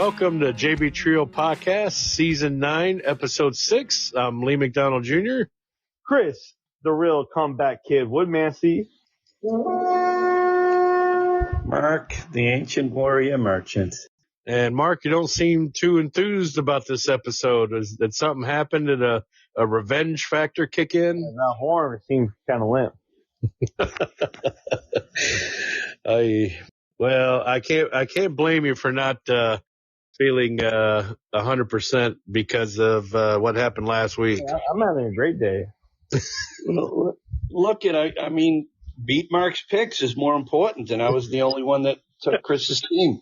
Welcome to JB Trio Podcast, Season 9, Episode 6. I'm Lee McDonald Jr. Chris, the real comeback kid, Woodmansey. Mark, the ancient warrior merchant. And Mark, you don't seem too enthused about this episode. Did something happen? Did a revenge factor kick in? And that horn seems kind of limp. I can't blame you for not feeling 100% because of what happened last week. I'm having a great day. Look I mean, beat Mark's picks is more important, and I was the only one that took Chris's team.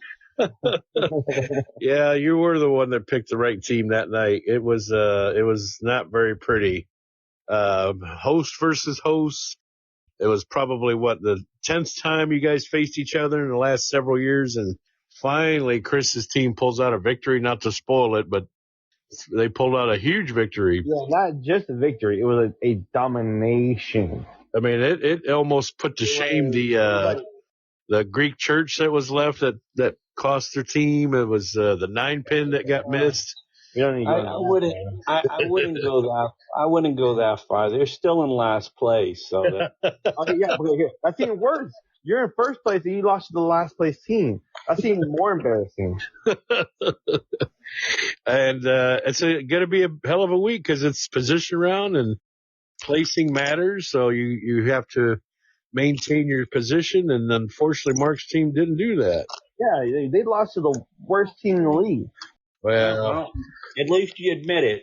Yeah, you were the one that picked the right team that night. It was not very pretty. Host versus host. It was probably the 10th time you guys faced each other in the last several years, and finally Chris's team pulls out a victory. Not to spoil it, but they pulled out a huge victory. Yeah, not just a victory; it was a domination. I mean, it almost put to shame the Greek church that was left that cost their team. It was the 9-pin that got missed. I wouldn't go that far. They're still in last place, so that's even worse. You're in first place and you lost to the last place team. That's even more embarrassing. And it's going to be a hell of a week because it's position round and placing matters. So you have to maintain your position, and unfortunately, Mark's team didn't do that. Yeah, they lost to the worst team in the league. Well, at least you admit it.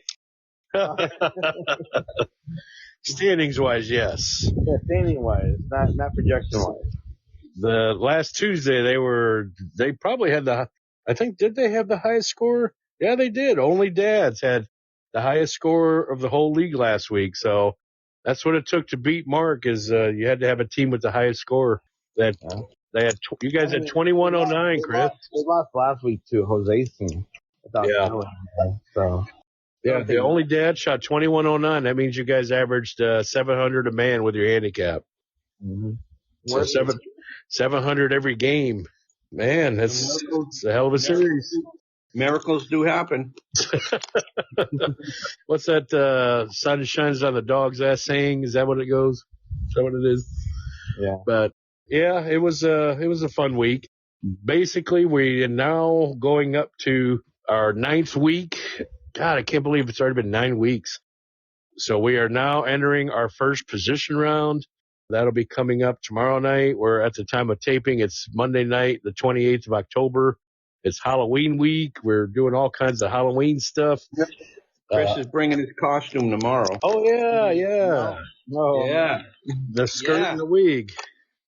Standings wise, yes. Yeah, standing wise, not projection wise. The last Tuesday they probably had did they have the highest score? Yeah, they did. Only Dads had the highest score of the whole league last week. So that's what it took to beat Mark is you had to have a team with the highest score. That they had. You guys had 2109, Chris. They lost last week to Jose's team. Yeah. So. Yeah, the only Dad shot 2109. That means you guys averaged 700 a man with your handicap. Mm-hmm. So 700 every game. Man, it's a hell of a series. Miracles do happen. What's that? Sun shines on the dog's ass saying? Is that what it goes? Is that what it is? Yeah. But yeah, it was a fun week. Basically, we are now going up to our 9th week. God, I can't believe it's already been 9 weeks. So we are now entering our first position round. That'll be coming up tomorrow night. We're at the time of taping. It's Monday night, the 28th of October. It's Halloween week. We're doing all kinds of Halloween stuff. Chris is bringing his costume tomorrow. Oh, yeah. No. Yeah. The skirt and the wig.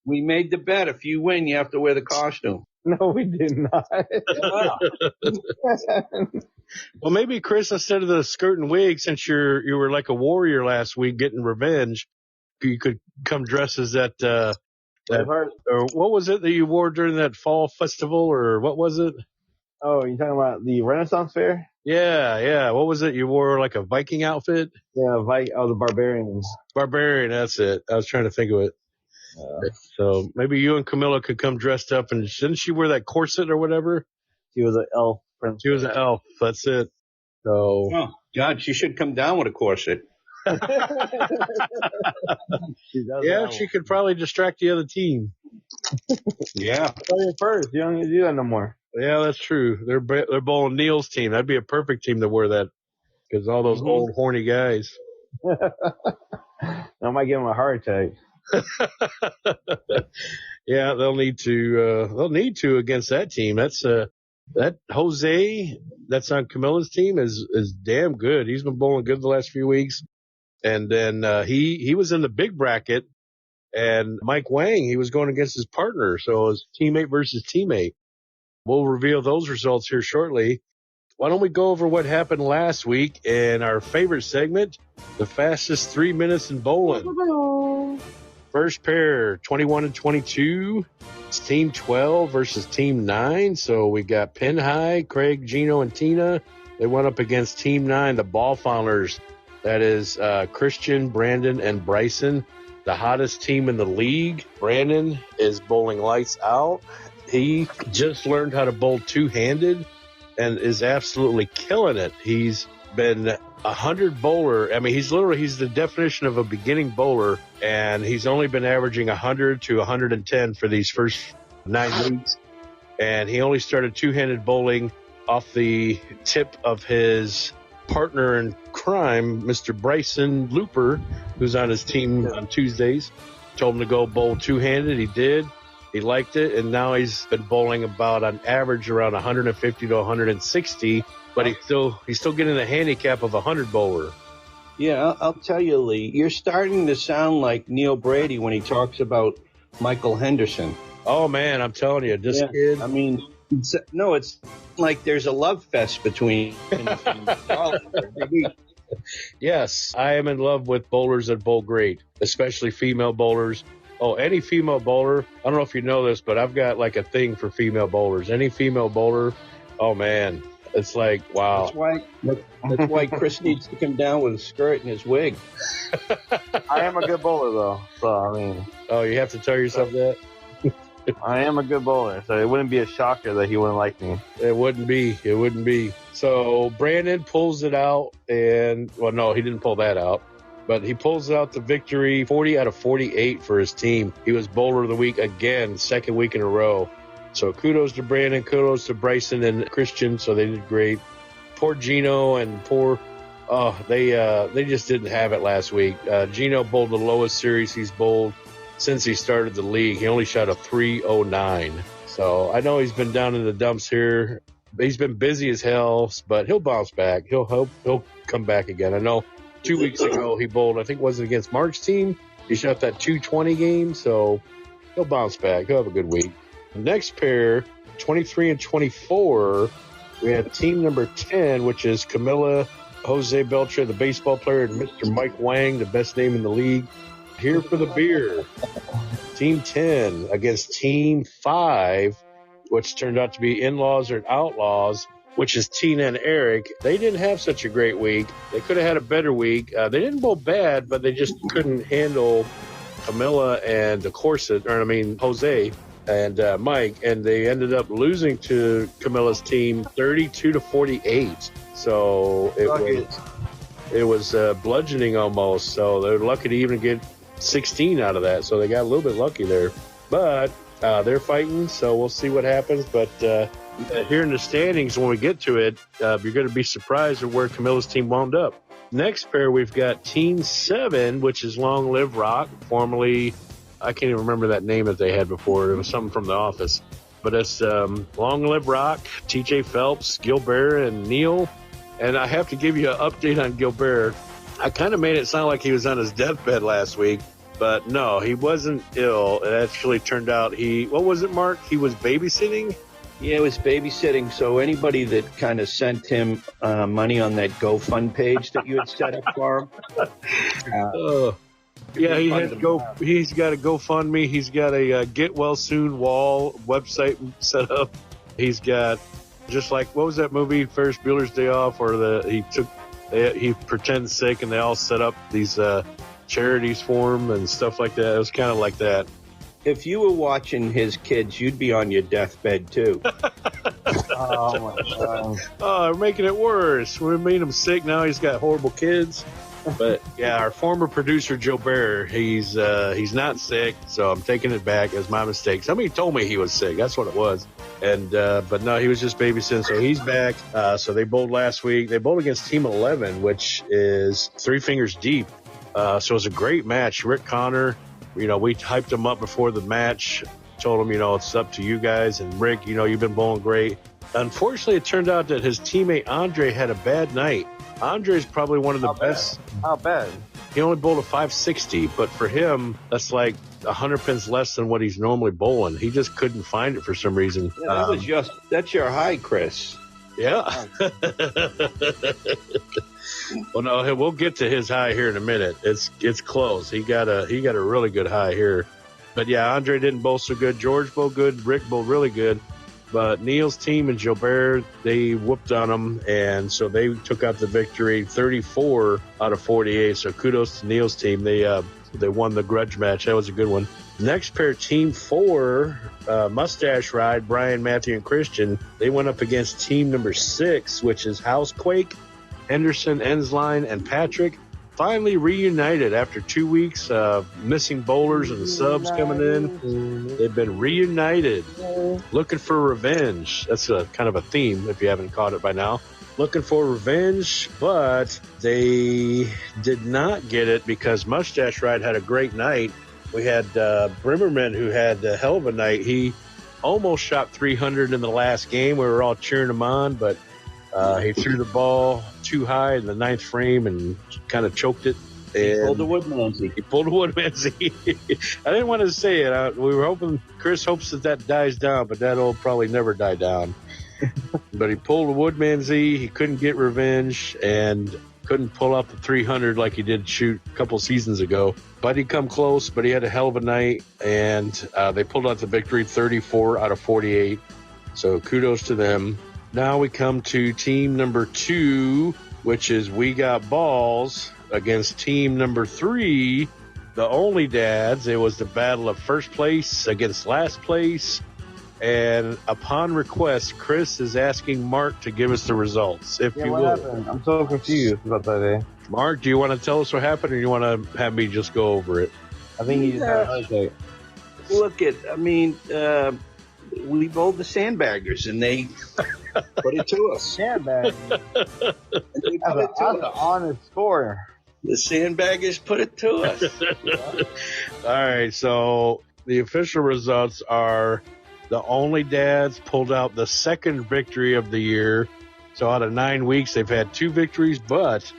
We made the bet. If you win, you have to wear the costume. No, we did not. Well, maybe, Chris, instead of the skirt and wig, since you were like a warrior last week getting revenge, you could come dressed as that or what was it that you wore during that fall festival, or what was it? Oh, you're talking about the Renaissance Fair? Yeah. What was it? You wore like a Viking outfit? Yeah, the Barbarians. Barbarian, that's it. I was trying to think of it. So maybe you and Camilla could come dressed up, and didn't she wear that corset or whatever? She was an elf princess. She was an elf. That's it. So. Oh, God, she should come down with a corset. She could probably distract the other team. Yeah. First, you don't need to do that no more. Yeah, that's true. They're bowling Neil's team. That'd be a perfect team to wear that because all those old horny guys. I might give him a heart attack. Yeah, they'll need to against that team. That's that Jose that's on Camilla's team is damn good. He's been bowling good the last few weeks. And then he was in the big bracket, and Mike Wang, he was going against his partner, so it was teammate versus teammate. We'll reveal those results here shortly. Why don't we go over what happened last week in our favorite segment, the fastest 3 minutes in bowling. First pair, 21 and 22. It's Team 12 versus Team 9. So we got Pin High, Craig, Gino, and Tina. They went up against Team 9, the Ball Founders. That is Christian, Brandon, and Bryson, the hottest team in the league. Brandon is bowling lights out. He just learned how to bowl two-handed, and is absolutely killing it. He's been 100 bowler. I mean, he's the definition of a beginning bowler, and he's only been averaging 100 to 110 for these first 9 weeks. And he only started two-handed bowling off the tip of his partner in crime, Mr. Bryson Looper, who's on his team on Tuesdays. Told him to go bowl two-handed. He did. He liked it, and now he's been bowling about on average around 150 to 160, but he's still getting a handicap of 100 bowler. Yeah, I'll tell you, Lee, you're starting to sound like Neil Brady when he talks about Michael Henderson. Oh, man, I'm telling you, this kid. I mean, it's like there's a love fest between Yes, I am in love with bowlers that bowl great, especially female bowlers. Oh, any female bowler. I don't know if you know this, but I've got like a thing for female bowlers. Any female bowler, oh, man, it's like, wow. That's why Chris needs to come down with a skirt and his wig. I am a good bowler, though. So, I mean. Oh, you have to tell yourself that? I am a good bowler, so it wouldn't be a shocker that he wouldn't like me. It wouldn't be. So Brandon pulls it out, and, well, no, he didn't pull that out. But he pulls out the victory, 40 out of 48 for his team. He was bowler of the week again, second week in a row. So kudos to Brandon, kudos to Bryson and Christian. So they did great. Poor Gino and they just didn't have it last week. Gino bowled the lowest series he's bowled since he started the league. He only shot a 309. So I know he's been down in the dumps here. He's been busy as hell, but he'll bounce back. He'll come back again. I know 2 weeks ago he bowled, I think, was it against Mark's team? He shot that 220 game, so he'll bounce back. He'll have a good week. The next pair, 23 and 24, we had team number 10, which is Camilla Jose Belcher, the baseball player, and Mr. Mike Wang, the best name in the league. Here for the beer. Team 10 against Team 5, which turned out to be In-Laws or Outlaws, which is Tina and Eric. They didn't have such a great week. They could have had a better week. They didn't bowl bad, but they just couldn't handle Camilla and Jose and Mike, and they ended up losing to Camilla's team 32 to 48. So it was bludgeoning almost. So they're lucky to even get 16 out of that. So they got a little bit lucky there. But they're fighting, so we'll see what happens. But here in the standings, when we get to it, you're going to be surprised at where Camilla's team wound up. Next pair, we've got Team 7, which is Long Live Rock, formerly, I can't even remember that name that they had before. It was something from The Office. But it's Long Live Rock, TJ Phelps, Gilbert, and Neil. And I have to give you an update on Gilbert. I kind of made it sound like he was on his deathbed last week. But no, he wasn't ill. It actually turned out what was it, Mark? He was babysitting? Yeah, it was babysitting. So anybody that kind of sent him money on that GoFund page that you had set up for him. Yeah, he's got a GoFundMe. He's got a Get Well Soon wall website set up. He's got, just like, what was that movie, Ferris Bueller's Day Off, or he pretends sick and they all set up these charities for him and stuff like that. It was kind of like that. If you were watching his kids, you'd be on your deathbed too. Oh my God! Oh, we're making it worse. We made him sick. Now he's got horrible kids. But yeah, our former producer Joe Bear, he's not sick, so I'm taking it back as my mistake. Somebody told me he was sick. That's what it was. And but no, he was just babysitting, so he's back. So they bowled last week. They bowled against Team 11, which is Three Fingers Deep. So it was a great match. Rick Connor, we hyped him up before the match, told him, it's up to you guys. And Rick, you've been bowling great. Unfortunately, it turned out that his teammate Andre had a bad night. Andre's probably one of the best. How bad? He only bowled a 560, but for him, that's like 100 pins less than what he's normally bowling. He just couldn't find it for some reason. Yeah, that's your high, Chris. Yeah. Well, no, we'll get to his high here in a minute. It's close. He got a really good high here. But yeah, Andre didn't bowl so good. George bowled good. Rick bowled really good. But Neil's team and Gilbert, they whooped on them, and so they took out the victory, 34 out of 48. So kudos to Neil's team. They won the grudge match. That was a good one. Next pair, Team 4, Mustache Ride, Brian, Matthew, and Christian. They went up against team number 6, which is Housequake, Henderson, Ensline, and Patrick. Finally reunited after 2 weeks of missing bowlers and subs coming in. They've been reunited, looking for revenge. That's a kind of a theme if you haven't caught it by now. Looking for revenge, but they did not get it because Mustache Ride had a great night. We had Brimmerman, who had a hell of a night. He almost shot 300 in the last game. We were all cheering him on, but he threw the ball too high in the 9th frame and kind of choked it. He pulled the Woodmansey. He pulled a Woodmansey. I didn't want to say it. We were hoping, Chris hopes that dies down, but that'll probably never die down. But he pulled a Woodmansey. He couldn't get revenge and couldn't pull up the 300 like he did shoot a couple seasons ago. But he come close, but he had a hell of a night, and they pulled out the victory 34 out of 48. So kudos to them. Now we come to team number 2, which is We Got Balls, against team number 3, the Only Dads. It was the battle of first place against last place. And upon request, Chris is asking Mark to give us the results, if you what will. happened? I'm so confused about that, Mark, do you want to tell us what happened, or you want to have me just go over it? I think he just had a heart attack. Look we bowled the Sandbaggers, and they put it to us. Sandbag. And they put it That's to an us. honest score. The Sandbaggers put it to us. All right, so the official results are the Only Dads pulled out the second victory of the year. So out of 9 weeks, they've had 2 victories, but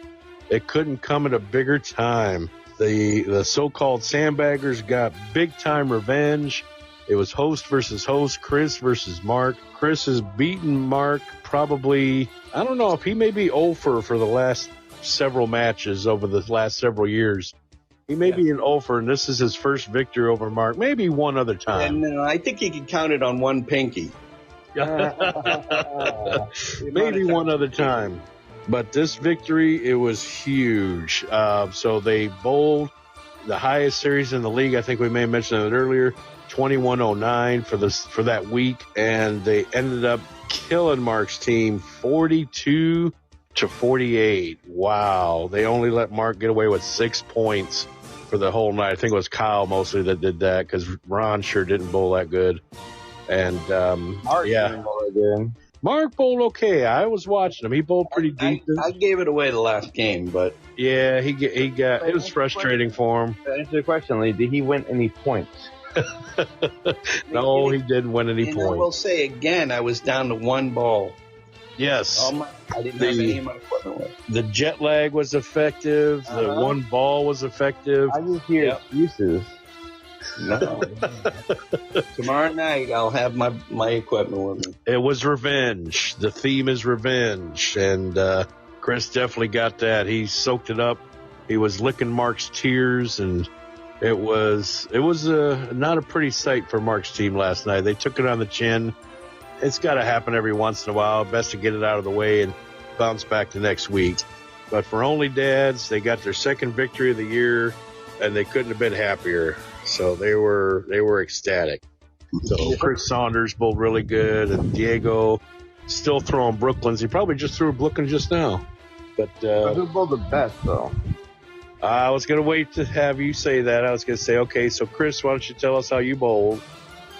it couldn't come at a bigger time. The so-called Sandbaggers got big-time revenge. It was host versus host, Chris versus Mark. Chris has beaten Mark probably, I don't know if he may be over for the last several matches over the last several years. He may be an over, and this is his first victory over Mark. Maybe one other time. And I think you can count it on one pinky. Maybe one other time. But this victory, it was huge. So they bowled the highest series in the league. I think we may have mentioned it earlier, 2109 for that week. And they ended up killing Mark's team 42-48. Wow. They only let Mark get away with 6 points for the whole night. I think it was Kyle mostly that did that because Ron sure didn't bowl that good. And Mark didn't bowl that good. Mark bowled okay. I was watching him. He bowled pretty decent. I gave it away the last game, but Yeah, he got. It was frustrating for him. To answer the question, Lee, did he win any points? No, he didn't win any and I will points. say again, I was down to 1 ball. Yes, I didn't have any of my equipment with. the jet lag was effective. The Uh-huh. 1 ball was effective. I just hear Yep. excuses. No. Tomorrow night I'll have my equipment with me. It was revenge. The theme is revenge, and Chris definitely got that. He soaked it up. He was licking Mark's tears, and it was not a pretty sight for Mark's team last night. They took it on the chin. It's got to happen every once in a while. Best to get it out of the way and bounce back to next week. But for Only Dads, they got their second victory of the year, and they couldn't have been happier. So they were ecstatic. So Chris Saunders bowled really good, and Diego still throwing Brooklyns. He probably just threw a Brooklyn just now. But Who bowled the best, though? I was going to wait to have you say that. I was going to say, okay, so Chris, why don't you tell us how you bowled?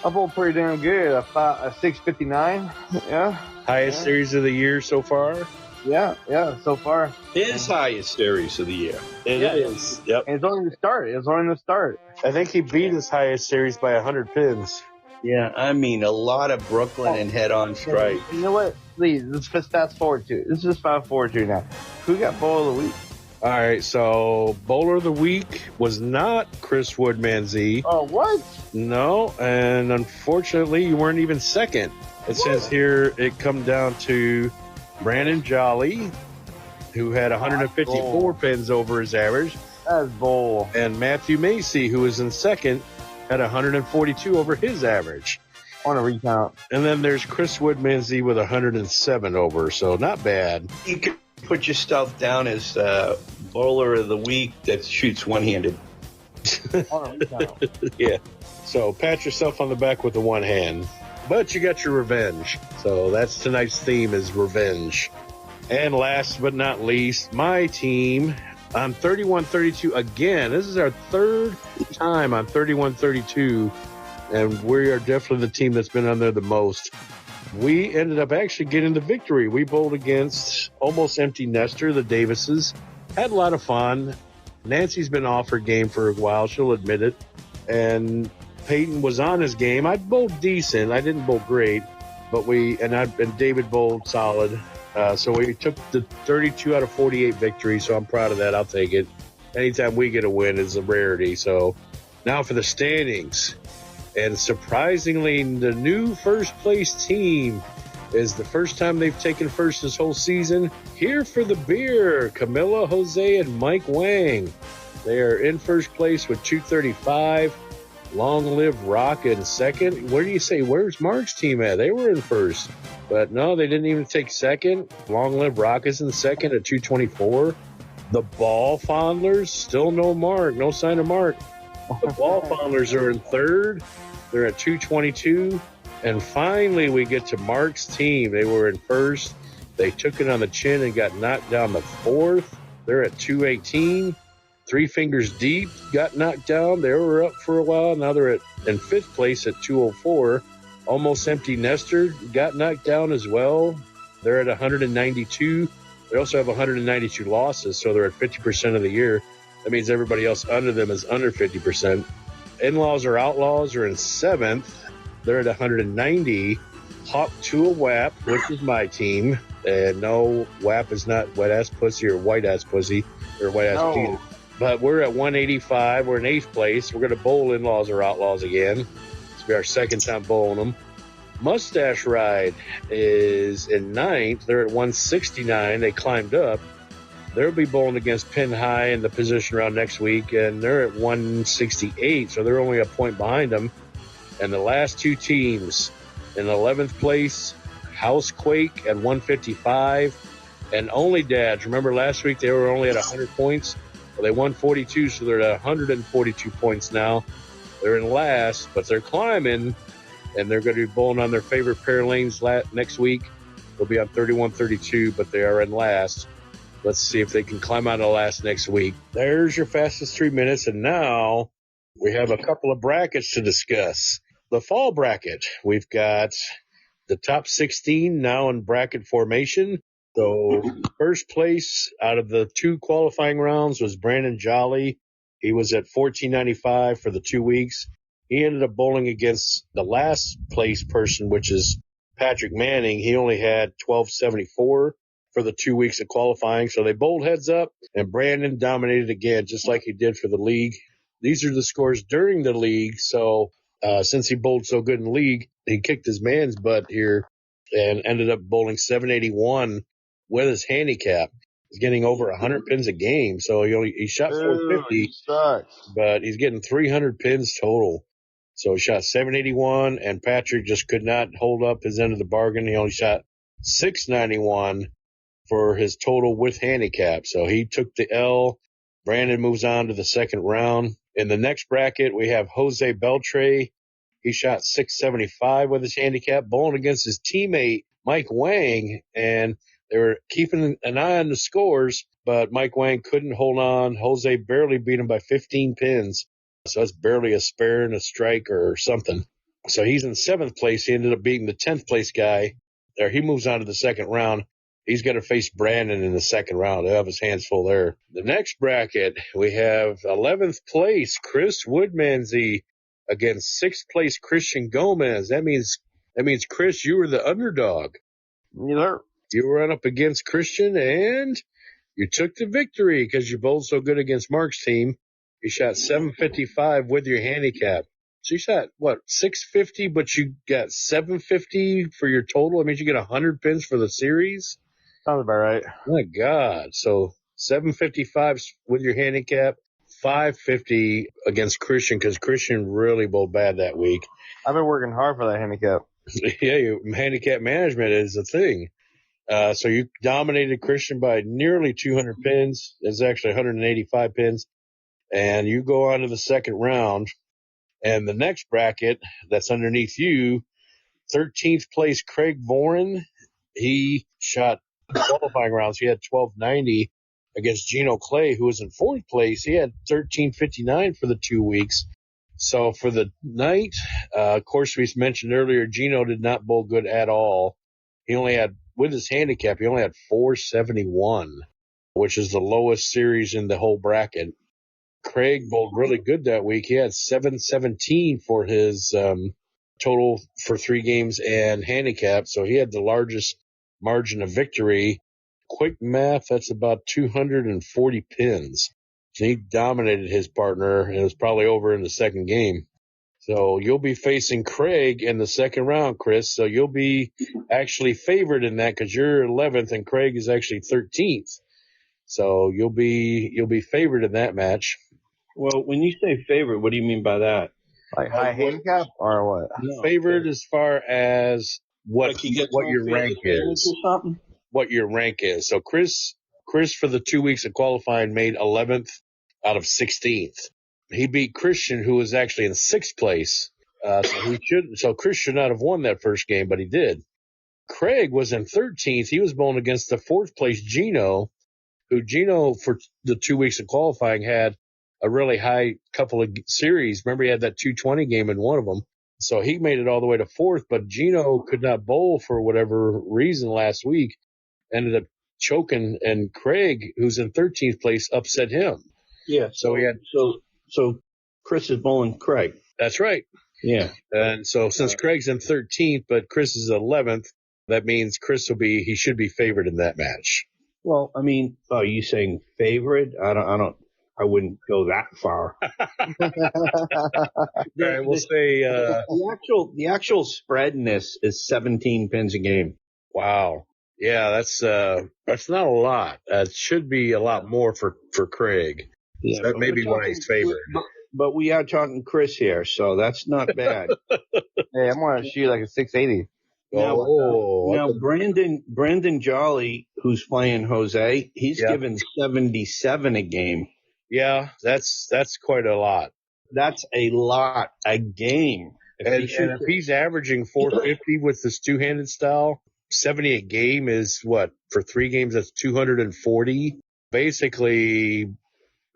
I bowled pretty damn good. A 659. Yeah. Highest series of the year so far? Yeah, so far. His highest series of the year. It is. Yep. And it's only the start. I think he beat his highest series by 100 pins. Yeah, I mean a lot of Brooklyn and head-on strike. You know what? Please, let's just fast forward to it. Let's just fast forward to it now. Who got bowl of the week? All right, so bowler of the week was not Chris Woodmansey. Oh, what? No, and unfortunately, you weren't even second. It says here it come down to Brandon Jolly, who had 154 pins over his average, That's bowl. and Matthew Macy, who was in second, had 142 over his average. I want to recount. And then there's Chris Woodmansey with 107 over, so not bad. You can put yourself down as bowler of the week that shoots one-handed. I want to recount. Yeah. So pat yourself on the back with the one hand. But you got your revenge. So that's tonight's theme is revenge. And last but not least, my team on 31-32 again. This is our third time on 31-32, and we are definitely the team that's been on there the most. We ended up actually getting the victory. We bowled against almost empty nester, the Davises. Had a lot of fun. Nancy's been off her game for a while. She'll admit it. And Peyton was on his game. I bowled decent. I didn't bowl great, but and David bowled solid. So we took the 32 out of 48 victory. So I'm proud of that. I'll take it. Anytime we get a win is a rarity. So now for the standings. And surprisingly, the new first place team is the first time they've taken first this whole season. Here for the beer, Camilla, Jose, and Mike Wang. They are in first place with 235. Long live Rock in second. Where do you say, where's Mark's team at? They were in first. But no, they didn't even take second. Long live Rock is in second at 224. The Ball Fondlers, still no Mark, no sign of Mark. The Ball Fondlers are in third. They're at 222. And finally, we get to Mark's team. They were in first. They took it on the chin and got knocked down to fourth. They're at 218. Three Fingers Deep got knocked down. They were up for a while. Now they're in fifth place at 204. Almost Empty Nester got knocked down as well. They're at 192. They also have 192 losses, so they're at 50% of the year. That means everybody else under them is under 50%. In-Laws or Outlaws are in seventh. They're at 190. Hawk to a WAP, which is my team. And no, WAP is not wet-ass pussy or white-ass pussy or white-ass cheater. But we're at 185. We're in eighth place. We're going to bowl In-Laws or Outlaws again. This will be our second time bowling them. Mustache Ride is in ninth. They're at 169. They climbed up. They'll be bowling against Pin High in the position round next week, and they're at 168, so they're only a point behind them. And the last two teams in 11th place, Housequake at 155, and Only Dads. Remember last week they were only at 100 points? Well, they won 42, so they're at 142 points now. They're in last, but they're climbing, and they're going to be bowling on their favorite pair of lanes next week. They'll be on 31-32, but they are in last. Let's see if they can climb out of last next week. There's your fastest 3 minutes. And now we have a couple of brackets to discuss. The fall bracket. We've got the top 16 now in bracket formation. So first place out of the two qualifying rounds was Brandon Jolly. He was at $14.95 for the 2 weeks. He ended up bowling against the last place person, which is Patrick Manning. He only had $12.74. For the 2 weeks of qualifying. So they bowled heads up, and Brandon dominated again, just like he did for the league. These are the scores during the league. So since he bowled so good in the league, he kicked his man's butt here and ended up bowling 781 with his handicap. He's getting over 100 pins a game. So he shot 450, but he's getting 300 pins total. So he shot 781, and Patrick just could not hold up his end of the bargain. He only shot 691. For his total with handicap. So he took the L. Brandon moves on to the second round. In the next bracket, we have Jose Beltre. He shot 675 with his handicap, bowling against his teammate, Mike Wang. And they were keeping an eye on the scores, but Mike Wang couldn't hold on. Jose barely beat him by 15 pins. So that's barely a spare and a strike or something. So he's in seventh place. He ended up beating the 10th place guy. There, he moves on to the second round. He's going to face Brandon in the second round. He'll have his hands full there. The next bracket, we have 11th place, Chris Woodmansey against 6th place, Christian Gomez. That means, Chris, you were the underdog. You were up against Christian, and you took the victory because you bowled so good against Mark's team. You shot 755 with your handicap. So you shot, 650, but you got 750 for your total? That means you get 100 pins for the series? Sounds about right. My God. So 755 with your handicap, 550 against Christian because Christian really bowled bad that week. I've been working hard for that handicap. Yeah, your handicap management is a thing. So you dominated Christian by nearly 200 pins. It's actually 185 pins. And you go on to the second round. And the next bracket that's underneath you, 13th place Craig Voren. He shot qualifying rounds. He had 1290 against Gino Clay, who was in 4th place. He had 1359 for the 2 weeks. So for the night, of course, we mentioned earlier, Gino did not bowl good at all. He only had, with his handicap, he only had 471, which is the lowest series in the whole bracket. Craig bowled really good that week. He had 717 for his total for 3 games and handicap, so he had the largest margin of victory. Quick math, that's about 240 pins. So he dominated his partner, and it was probably over in the second game. So you'll be facing Craig in the second round, Chris. So you'll be actually favored in that because you're 11th and Craig is actually 13th. So you'll be favored in that match. Well, when you say favorite, what do you mean by that? Like high handicap or what? No. Favored as far as what Like you get what your rank is. or something? What your rank is. So Chris for the 2 weeks of qualifying made 11th out of 16th. He beat Christian, who was actually in 6th place. So Chris should not have won that first game, but he did. Craig was in 13th. He was bowling against the 4th place Gino, who Gino for the 2 weeks of qualifying had a really high couple of series. Remember, he had that 220 game in one of them. So he made it all the way to 4th, but Gino could not bowl for whatever reason last week, ended up choking, and Craig, who's in 13th place, upset him. Yeah. So he had, so Chris is bowling Craig. that's right. Yeah. And so since Craig's in 13th, but Chris is 11th, that means he should be favored in that match. Well, I mean, are you saying favorite? I wouldn't go that far. All right, we'll say, the actual spread in this is 17 pins a game. wow. Yeah, that's not a lot. It should be a lot more for Craig. Yeah, So that may be why he's favored. But we are talking Chris here, so that's not bad. Hey, I'm going to shoot like a 680. Now Brandon Jolly, who's playing Jose, he's given 77 a game. Yeah, that's quite a lot. That's a lot a game. If he's averaging 450 with this two-handed style, 70 a game is what? For 3 games, that's 240. Basically,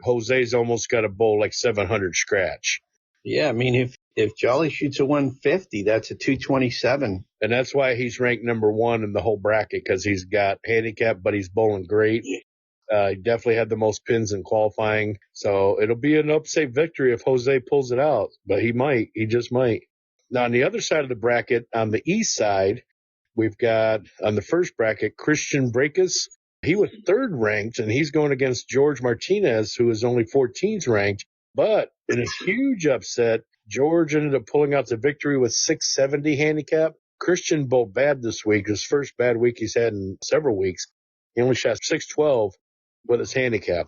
Jose's almost got a bowl like 700 scratch. Yeah, I mean, if Jolly shoots a 150, that's a 227. And that's why he's ranked number 1 in the whole bracket, because he's got handicap, but he's bowling great. He definitely had the most pins in qualifying. So it'll be an upset victory if Jose pulls it out, but he just might. Now, on the other side of the bracket, on the east side, we've got on the first bracket, Christian Breakus. He was 3rd ranked, and he's going against George Martinez, who is only 14th ranked. But in a huge upset, George ended up pulling out the victory with 670 handicap. Christian bowled bad this week, his first bad week he's had in several weeks. He only shot 612 with his handicap.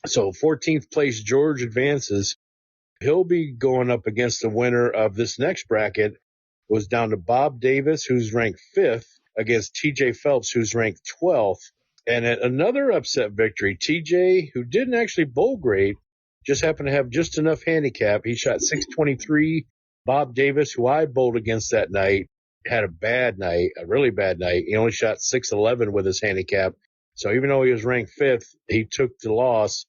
So 14th place George advances. He'll be going up against the winner of this next bracket. It was down to Bob Davis, who's ranked 5th, against TJ Phelps, who's ranked 12th. And at another upset victory, TJ, who didn't actually bowl great, just happened to have just enough handicap. He shot 623. Bob Davis, who I bowled against that night, had a bad night, a really bad night. He only shot 611 with his handicap. So even though he was ranked 5th, he took the loss,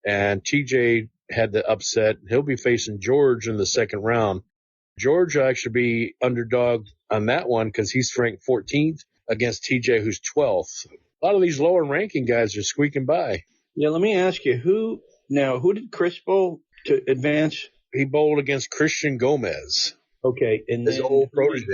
and TJ had the upset. He'll be facing George in the second round. George will actually be underdog on that one because he's ranked 14th against TJ, who's 12th. A lot of these lower ranking guys are squeaking by. Yeah, let me ask you, who did Chris bowl to advance? He bowled against Christian Gomez. Okay, and his old protege.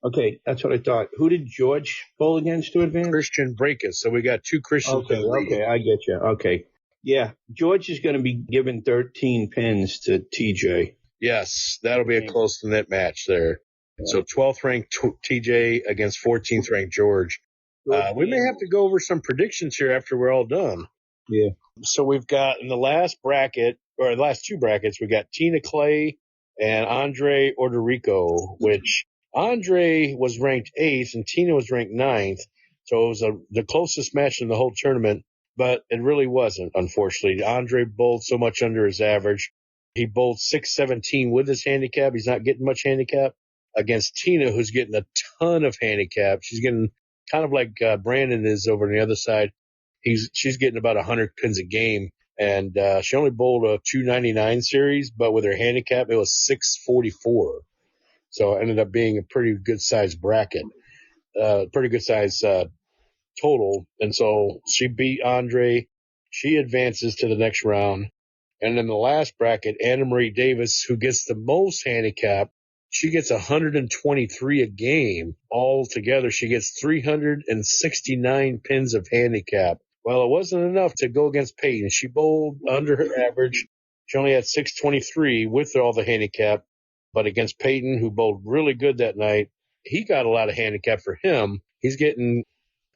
Okay, that's what I thought. Who did George bowl against to advance? Christian Breakus. So we got 2 Christians. Okay, I get you. Okay. Yeah, George is going to be giving 13 pins to TJ. Yes, that'll be a close to net match there. Yeah. So 12th ranked TJ against 14th ranked George. We may have to go over some predictions here after we're all done. Yeah. So we've got in the last bracket, or the last 2 brackets, we got Tina Clay and Andre Orderico, which Andre was ranked 8th and Tina was ranked 9th. So it was the closest match in the whole tournament, but it really wasn't, unfortunately. Andre bowled so much under his average. He bowled 617 with his handicap. He's not getting much handicap against Tina, who's getting a ton of handicap. She's getting kind of like Brandon is over on the other side. She's getting about 100 pins a game, and she only bowled a 299 series, but with her handicap, it was 644. So it ended up being a pretty good size bracket, pretty good size total. And so she beat Andre. She advances to the next round. And in the last bracket, Anna Marie Davis, who gets the most handicap, she gets 123 a game. All together, she gets 369 pins of handicap. Well, it wasn't enough to go against Peyton. She bowled under her average. She only had 623 with all the handicap. But against Peyton, who bowled really good that night, he got a lot of handicap for him. He's getting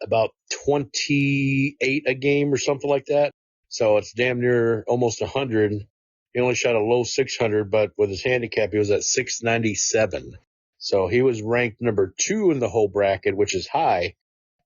about 28 a game or something like that. So it's damn near almost 100. He only shot a low 600, but with his handicap, he was at 697. So he was ranked number 2 in the whole bracket, which is high.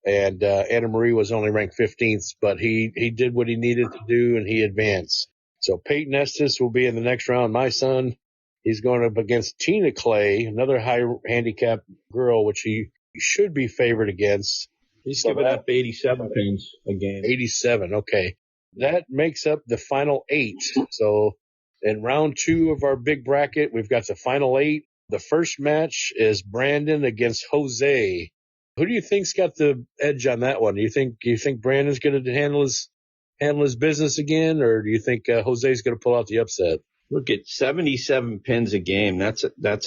And Anna Marie was only ranked 15th, but he did what he needed to do, and he advanced. So Peyton Estes will be in the next round. My son, he's going up against Tina Clay, another high handicap girl, which he should be favored against. He's giving up 87 pins a game. 87, okay. That makes up the final 8. So in round 2 of our big bracket, we've got the final 8. The first match is Brandon against Jose. Who do you think's got the edge on that one? Do you think Brandon's going to handle his business again, or do you think Jose's going to pull out the upset? Look at 77 pins a game. That's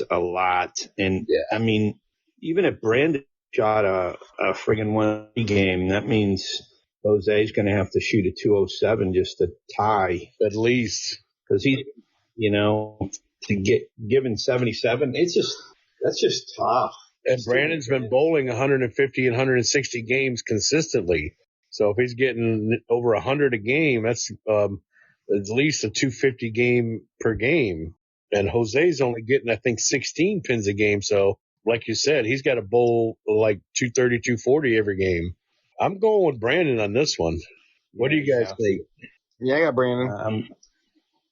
a lot. And I mean, even if Brandon shot a friggin' 1 game, that means Jose's going to have to shoot a 207 just to tie. At least. Because he's, to get given 77, that's just tough. And Brandon's been bowling 150 and 160 games consistently. So if he's getting over 100 a game, that's at least a 250 game per game. And Jose's only getting, I think, 16 pins a game. So like you said, he's got to bowl like 230, 240 every game. I'm going with Brandon on this one. What do you guys think? Yeah, I got Brandon.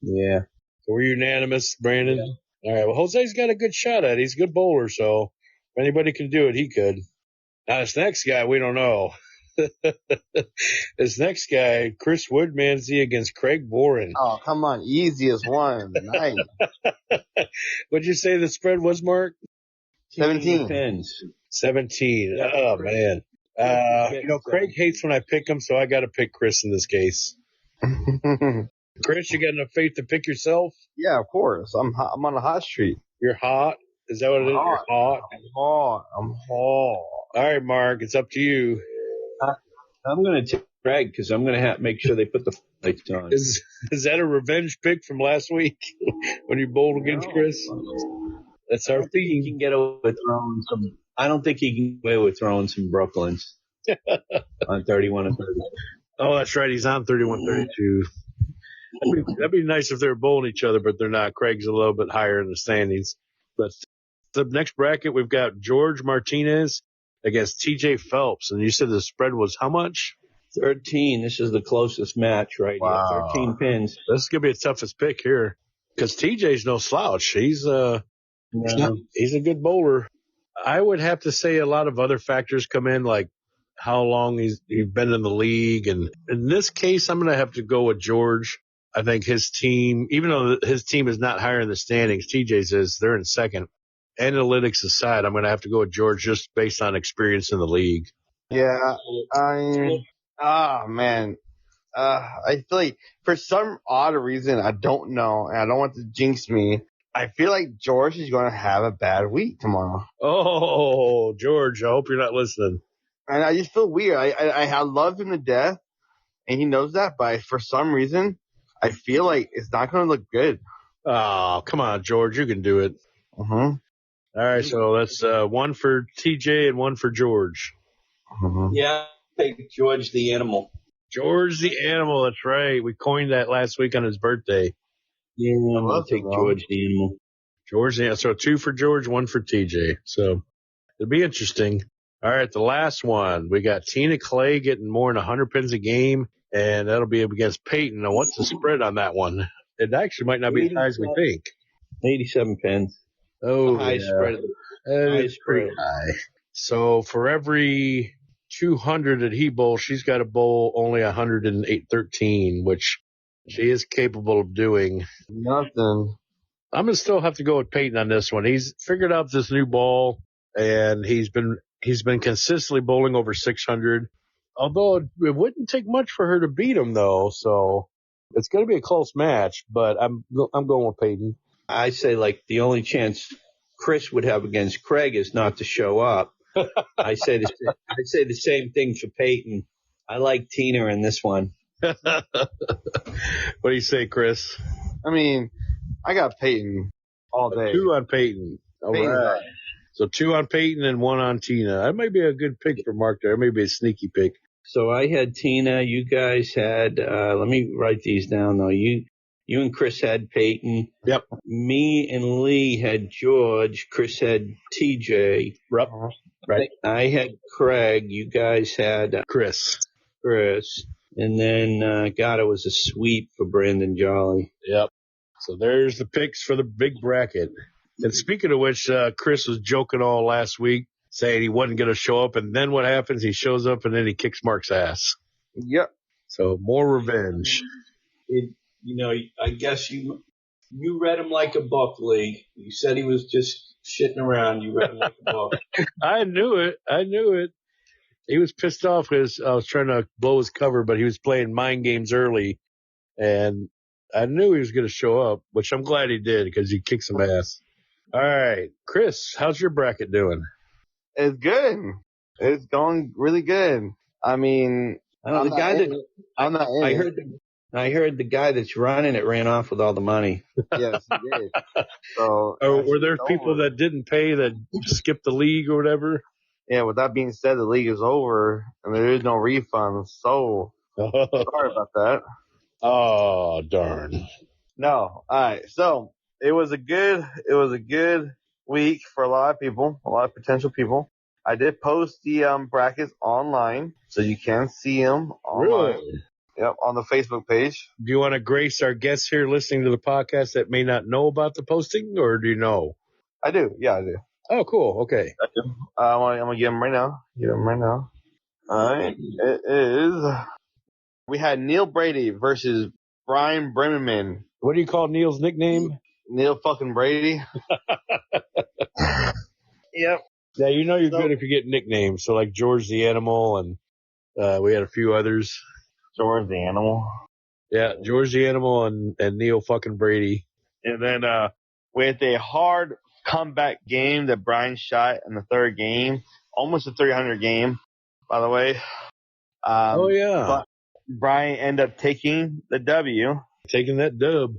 Yeah. So we're unanimous, Brandon? Yeah. All right. Well, Jose's got a good shot at it. He's a good bowler, so if anybody can do it, he could. Now, this next guy, we don't know. This next guy, Chris Woodmansey against Craig Boren. Oh, come on. Easiest one. Nice. What'd you say the spread was, Mark? 17 pins. 17. Yeah, oh, man. Craig hates when I pick him, so I got to pick Chris in this case. Chris, you got enough faith to pick yourself? Yeah, of course. I'm on a hot streak. You're hot? Is that what it is? You're hot? I'm hot. All right, Mark, it's up to you. I'm going to take Craig because I'm going to make sure they put the lights on. Is that a revenge pick from last week when you bowled against Chris? That's our theme. He can get away with throwing some. I don't think he can get away with throwing some Brooklyns on 31 and 30. Oh, that's right. He's on 31-32. That'd be nice if they were bowling each other, but they're not. Craig's a little bit higher in the standings. But the next bracket, we've got George Martinez against TJ Phelps. And you said the spread was how much? 13. This is the closest match right Wow. here. 13 pins. This is going to be the toughest pick here because TJ's no slouch. He's a good bowler. I would have to say a lot of other factors come in, like how long he's been in the league. And in this case, I'm going to have to go with George. I think his team, even though his team is not higher in the standings, TJ's is, they're in second. Analytics aside, I'm going to have to go with George just based on experience in the league. Yeah, man. I feel like for some odd reason, I don't know, and I don't want to jinx me. I feel like George is going to have a bad week tomorrow. Oh, George, I hope you're not listening. And I just feel weird. I love him to death, and he knows that, but for some reason, I feel like it's not going to look good. Oh, come on, George. You can do it. Mm-hmm. All right, so that's one for TJ and one for George. Mm-hmm. Yeah, take George the animal. George the animal, that's right. We coined that last week on his birthday. Yeah, I'm going to take George the animal. George, yeah, so 2 for George, 1 for TJ. So it'll be interesting. All right, the last one. We got Tina Clay getting more than 100 pins a game, and that'll be against Peyton. Now, what's the spread on that one? it actually might not be as high as we think. 87 pins. Oh, The highest spread. It's pretty high. So for every 200 that he bowls, she's got to bowl only 113, which she is capable of doing. Nothing. I'm going to still have to go with Peyton on this one. He's figured out this new ball, and he's been consistently bowling over 600. Although it wouldn't take much for her to beat him, though. So it's going to be a close match, but I'm going with Peyton. I say like the only chance Chris would have against Craig is not to show up. I say the same thing for Peyton. I like Tina in this one. What do you say, Chris? I mean, I got Peyton all day. 2 on Peyton. All right. So 2 on Peyton and 1 on Tina. That might be a good pick for Mark there. Maybe a sneaky pick. So I had Tina. You guys had, let me write these down though. You and Chris had Peyton. Yep. Me and Lee had George. Chris had TJ. Yep. Right. I had Craig. You guys had Chris. And then, God, it was a sweep for Brandon Jolly. Yep. So there's the picks for the big bracket. And speaking of which, Chris was joking all last week, saying he wasn't going to show up. And then what happens? He shows up and then he kicks Mark's ass. Yep. So more revenge. I guess you read him like a book, Lee. You said he was just shitting around. You read him like a book. I knew it. He was pissed off because I was trying to blow his cover, but he was playing mind games early. And I knew he was going to show up, which I'm glad he did because he kicked some ass. All right. Chris, how's your bracket doing? It's good. It's going really good. I mean, I'm not in. I heard the guy that's running it ran off with all the money. Yes, he did. So, were there people that didn't pay that skipped the league or whatever? Yeah, with that being said, the league is over and there is no refund. So, sorry about that. Oh, darn. No. All right. So, it was a good week for a lot of people, a lot of potential people. I did post the brackets online, so you can see them online. Really? Yep, on the Facebook page. Do you want to grace our guests here listening to the podcast that may not know about the posting, or do you know? I do. Yeah, I do. Oh, cool. Okay. I do. I'm going to get them right now. All right. It is. We had Neil Brady versus Brian Bremerman. What do you call Neil's nickname? Neil fucking Brady. Yep. Yeah, you're good if you get nicknames. So like George the Animal, and we had a few others. George the Animal. Yeah, George the Animal and Neil fucking Brady. And then with a hard comeback game that Brian shot in the third game, almost a 300 game, by the way. Oh, yeah. But Brian ended up taking the W. Taking that dub.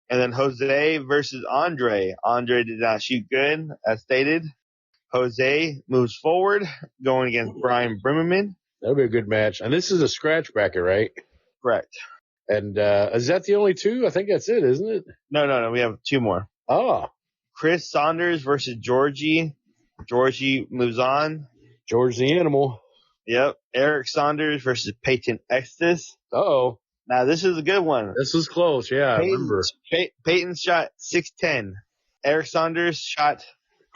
And then Jose versus Andre. Andre did not shoot good, as stated. Jose moves forward, going against Brian Bremerman. That'll be a good match. And this is a scratch bracket, right? Correct. And is that the only 2? I think that's it, isn't it? No. We have 2 more. Oh. Chris Saunders versus Georgie. Georgie moves on. George the Animal. Yep. Eric Saunders versus Peyton Estes. Uh-oh. Now, this is a good one. This was close, yeah, I remember. Peyton shot 6'10". Eric Saunders shot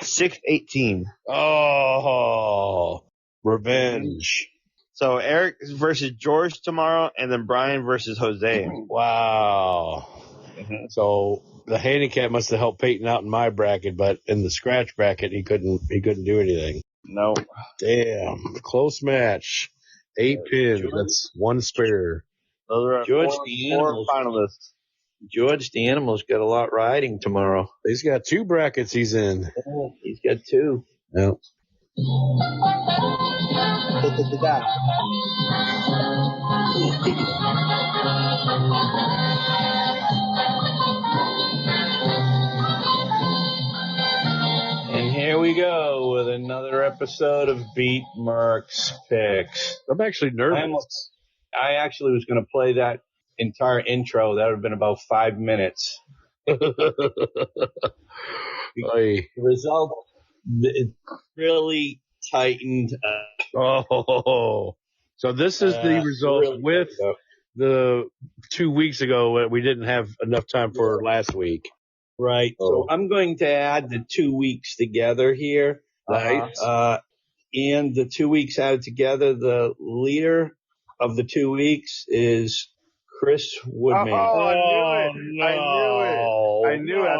6'18". Oh, revenge. So, Eric versus George tomorrow, and then Brian versus Jose. Wow. Mm-hmm. So, the handicap must have helped Peyton out in my bracket, but in the scratch bracket, he couldn't do anything. No. Damn. Close match. 8 pins. That's 1 spare. Those are George four finalists. George the Animal's got a lot riding tomorrow. He's got 2 brackets he's in. Yeah, he's got 2. Yeah. And here we go with another episode of Beat Merck's Picks. I'm actually nervous. I actually was going to play that entire intro. That would have been about 5 minutes. The result, it really tightened. Oh, so this is the result really the 2 weeks ago that we didn't have enough time for last week. Right. So I'm going to add the 2 weeks together here. Nice. And the 2 weeks added together, the leader of the 2 weeks is Chris Woodman. I knew it. I knew it.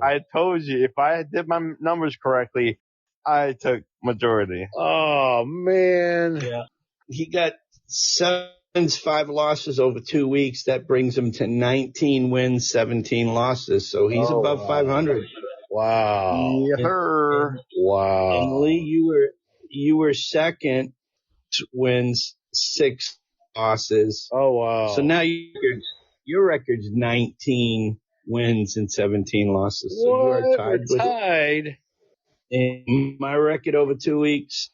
I told you. If I did my numbers correctly, I took majority. Oh, man. Yeah. He got 7 wins, 5 losses over 2 weeks. That brings him to 19 wins, 17 losses. So he's above 500. Wow. Wow. And Lee, you were second, wins, 6 losses. Oh, wow. So now your record's 19 wins and 17 losses. So what? you are tied. And my record over 2 weeks,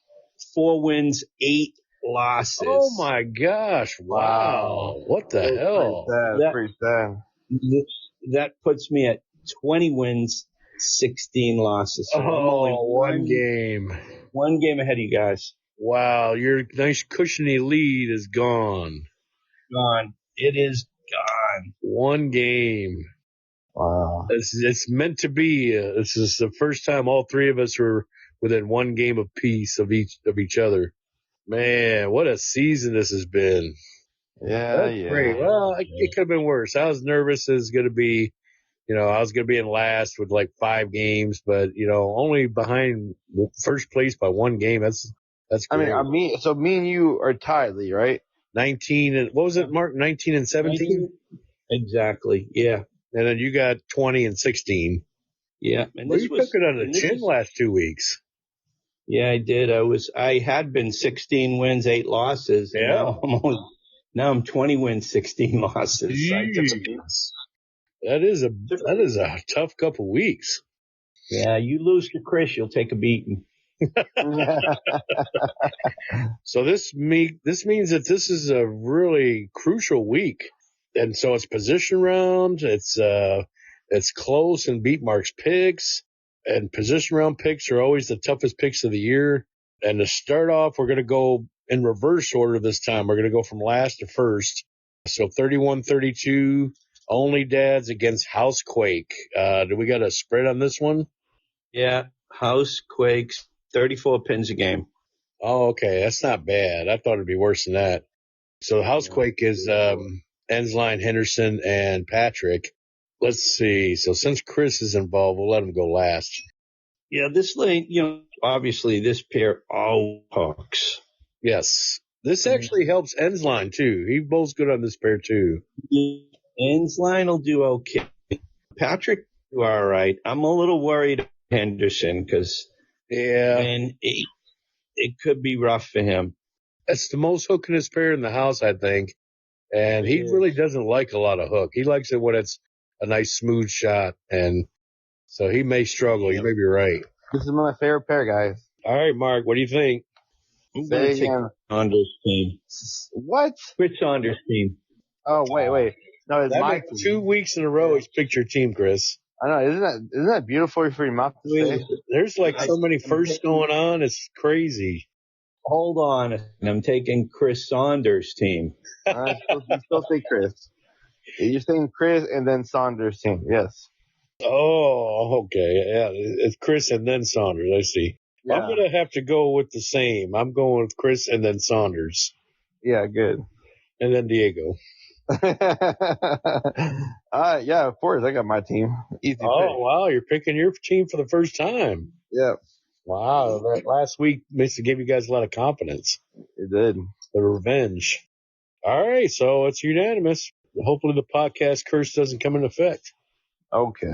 4 wins, 8 losses. Oh my gosh. Wow. What the hell? Pretty sad. That puts me at 20 wins, 16 losses. So I'm only one game. 1 game ahead of you guys. Wow. Your nice cushiony lead is gone. Gone. It is gone. 1 game. Wow. It's meant to be. This is the first time all 3 of us were within 1 game apiece of each other. Man, what a season this has been. Yeah. That's great. Well, it could have been worse. I was nervous it was going to be, I was going to be in last with like 5 games, but, only behind first place by 1 game. That's great. So me and you are tied, Lee, right? 19 and what was it, Mark? 19 and 17? Exactly. Yeah. And then you got 20 and 16. Yeah. And you took it on the chin last 2 weeks. Yeah, I did. I had been 16 wins, 8 losses. Yeah. Now I'm 20 wins, 16 losses. That is a tough couple weeks. Yeah, you lose to Chris, you'll take a beating. So this means that this is a really crucial week. And so it's position round. It's close and beat Mark's picks. And position round picks are always the toughest picks of the year. And to start off, we're going to go in reverse order this time. We're going to go from last to first. So 31-32, Only Dads against Housequake. Do we got a spread on this one? Yeah, Housequakes, 34 pins a game. Oh, okay. That's not bad. I thought it'd be worse than that. So Housequake is Ensline, Henderson, and Patrick. Let's see. So since Chris is involved, we'll let him go last. Yeah, this lane, obviously this pair all hooks. Yes. This actually helps Ensline, too. He bowls good on this pair, too. Ensline will do okay. Patrick do all right. I'm a little worried about Henderson because it could be rough for him. That's the most hookingest pair in the house, I think. And he really doesn't like a lot of hook. He likes it when it's a nice smooth shot. And so he may struggle. You may be right. This is my favorite pair, guys. All right, Mark, what do you think? I'm going to take Saunders' team. What? Chris Saunders' team. Oh, wait. No, it's my team. 2 weeks in a row he's picked your team, Chris. I know. Isn't that beautiful for your mouth to say? There's like so many firsts going on. It's crazy. Hold on. I'm taking Chris Saunders' team. You still say Chris. You're saying Chris and then Saunders' team. Yes. Oh, okay. Yeah, it's Chris and then Saunders. I see. Yeah. I'm going to have to go with the same. I'm going with Chris and then Saunders. Yeah, good. And then Diego. Yeah, of course. I got my team. Easy pick. Wow. You're picking your team for the first time. Yeah. Wow. That last week must have gave you guys a lot of confidence. It did. The revenge. All right. So it's unanimous. Hopefully the podcast curse doesn't come into effect. Okay.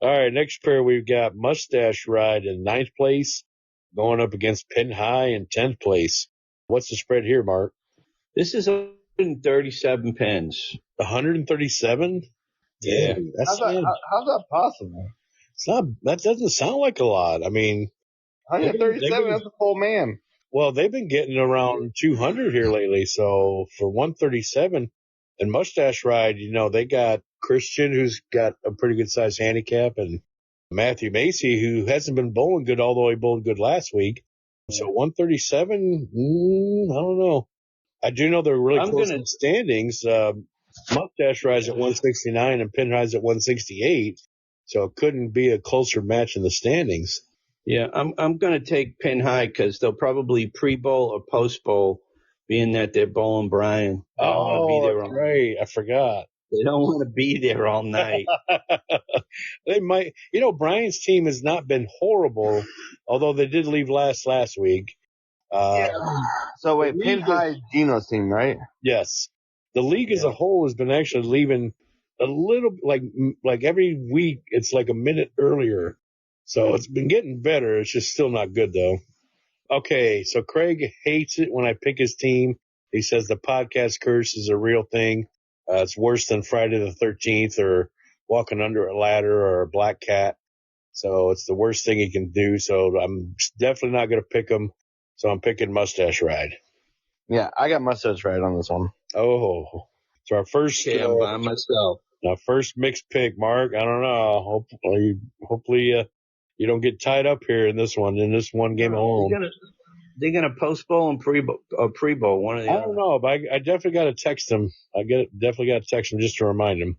All right. Next pair, we've got Mustache Ride in 9th place going up against Pin High in 10th place. What's the spread here, Mark? This is 137 pins. 137? Yeah. How's that possible? It's not. That doesn't sound like a lot. I mean, 137. That's a full man. Well, they've been getting around 200 here lately. So for 137 and Mustache Ride, they got Christian, who's got a pretty good sized handicap, and Matthew Macy, who hasn't been bowling good, although he bowled good last week. So 137, I don't know. I do know they're really I'm close gonna- in the standings. Mustache Ride's at 169 and Pinhide's at 168. So it couldn't be a closer match in the standings. Yeah, I'm going to take Pin High because they'll probably pre-bowl or post-bowl, being that they're bowling Brian. They don't want to be there that's right. I forgot. They don't want to be there all night. They might. Brian's team has not been horrible, although they did leave last week. So wait, Pin High is Gino's team, right? Yes. The league as a whole has been actually leaving a little, like every week, it's like a minute earlier. So it's been getting better. It's just still not good, though. Okay, so Craig hates it when I pick his team. He says the podcast curse is a real thing. It's worse than Friday the 13th or walking under a ladder or a black cat. So it's the worst thing he can do. So I'm definitely not going to pick him. So I'm picking Mustache Ride. Yeah, I got Mustache Ride on this one. Oh, so our first, I'm by myself. Our first mixed pick, Mark. I don't know. Hopefully, you don't get tied up here in this one game alone. They're gonna post bowl and pre bowl, one of the I other. don't know, but I definitely got to text him. Definitely got to text him just to remind him.